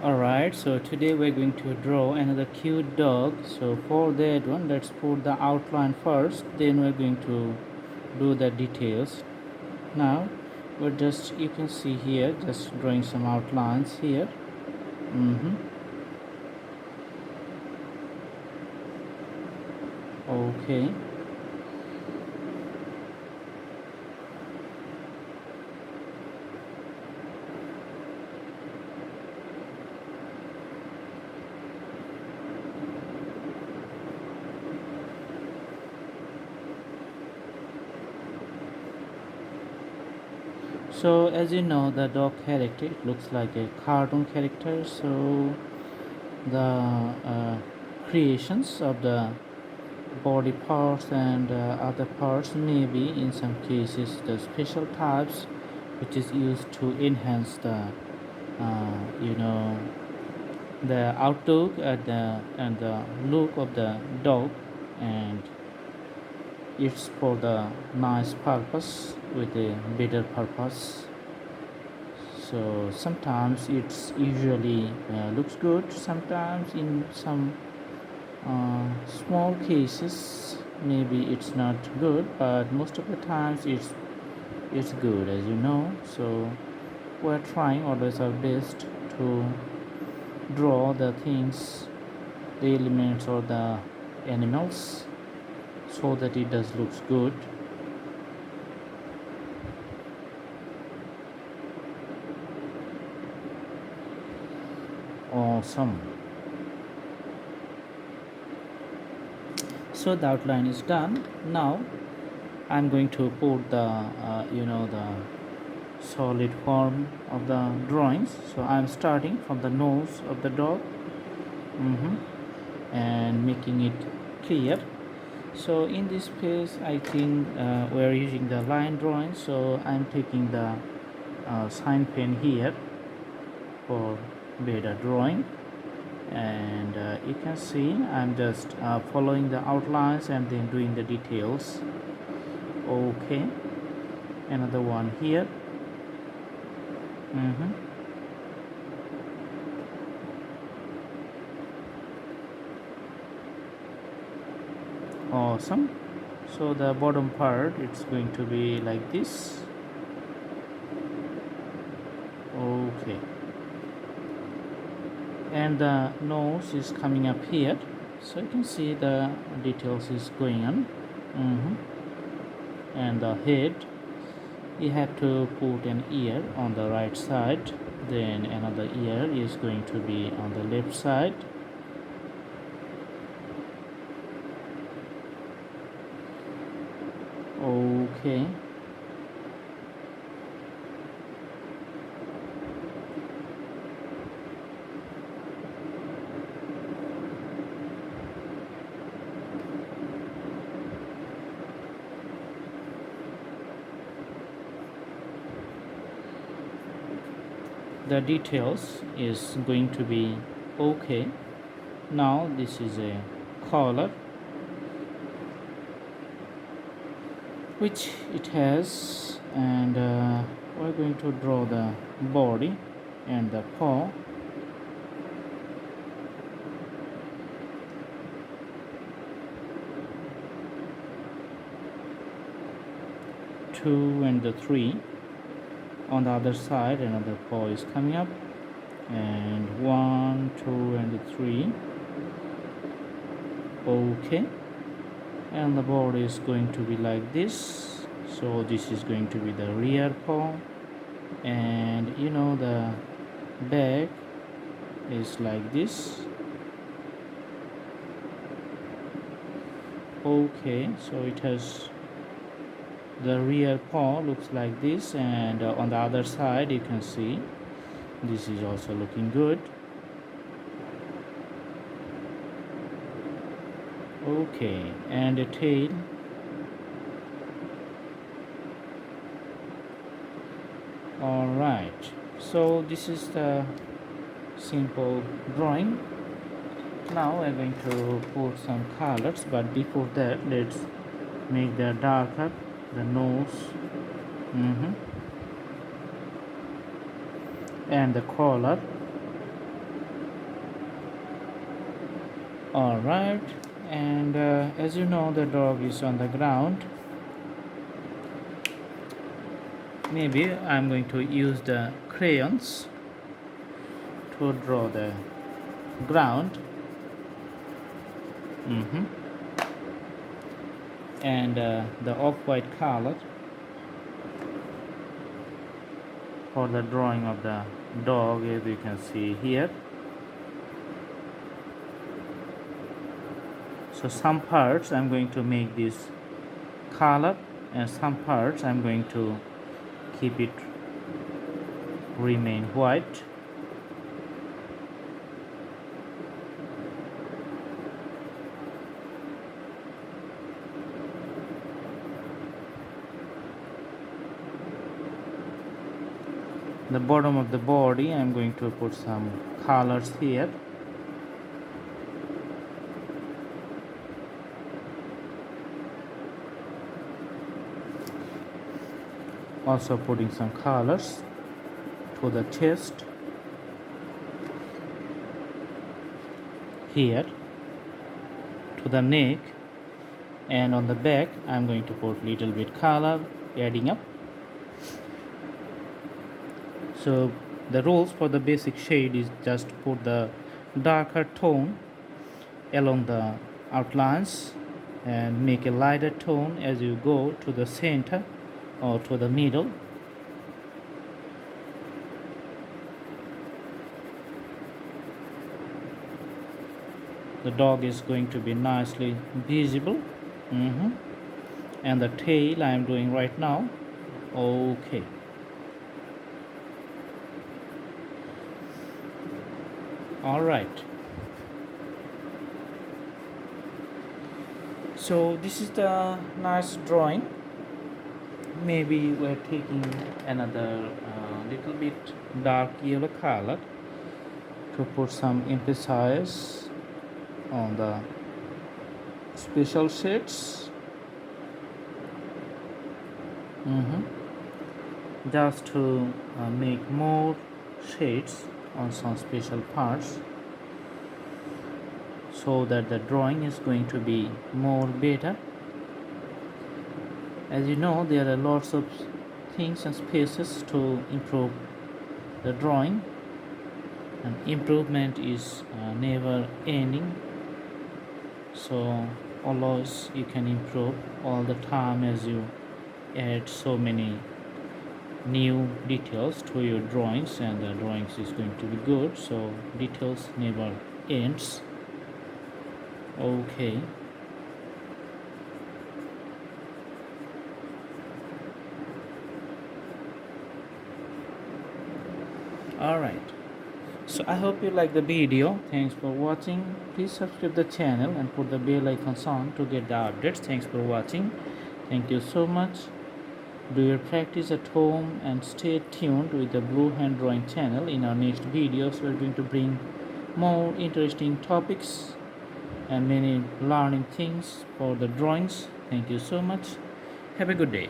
Alright, so today we're going to draw another cute dog. So for that one, let's put the outline first, then we're going to do the details. Now, you can see here, just drawing some outlines here. Okay. So as you know, the dog character, it looks like a cartoon character. So the creations of the body parts and other parts may be in some cases the special types which is used to enhance the you know the outlook and the look of the dog, and it's for the nice purpose with a better purpose. So sometimes it's usually looks good, sometimes in some small cases maybe it's not good, but most of the times it's good, as you know. So we're trying always our best to draw the things, the elements or the animals, so that it does looks good. Awesome. So the outline is done. Now I'm going to put the the solid form of the drawings. So I'm starting from the nose of the dog, and making it clear. So in this case, I think we're using the line drawing. So I'm taking the sign pen here for better drawing, and you can see I'm just following the outlines and then doing the details. Okay, another one here. mm-hmm. Awesome. So the bottom part, it's going to be like this. Okay, and the nose is coming up here, so you can see the details is going on. And the head, you have to put an ear on the right side, then another ear is going to be on the left side. Okay, the details is going to be okay. Now this is a collar which it has, and we're going to draw the body and the paw. Two and the three. On the other side, another paw is coming up, and one, two, and the three. Okay, and the body is going to be like this. So this is going to be the rear paw, and the back is like this. Okay, so it has the rear paw looks like this, and on the other side you can see this is also looking good. Okay, and the tail. All right, so this is the simple drawing. Now we're going to put some colors, but before that let's make the darker the nose, and the collar. All right, and as you know, the dog is on the ground. Maybe I'm going to use the crayons to draw the ground. hmm and the off-white color for the drawing of the dog, as you can see here. So some parts I'm going to make this color, and some parts I'm going to keep it remain white. The bottom of the body I'm going to put some colors here. Also putting some colors to the chest here, to the neck, and on the back I'm going to put little bit color, adding up. So the rules for the basic shade is just put the darker tone along the outlines and make a lighter tone as you go to the center or to the middle. The dog is going to be nicely visible. And the tail I am doing right now. Okay. All right. So this is the nice drawing. Maybe we're taking another little bit dark yellow color to put some emphasis on the special shades. Just to make more shades on some special parts, so that the drawing is going to be more better. As you know, there are lots of things and spaces to improve the drawing, and improvement is never ending. So always you can improve all the time as you add so many new details to your drawings, and the drawings is going to be good, so details never ends. Okay. All right, so I hope you like the video. Thanks for watching. Please subscribe the channel and put the bell icon on to get the updates. Thanks for watching. Thank you so much. Do your practice at home and stay tuned with the Blue Hand Drawing channel. In our next videos, we're going to bring more interesting topics and many learning things for the drawings. Thank you so much. Have a good day.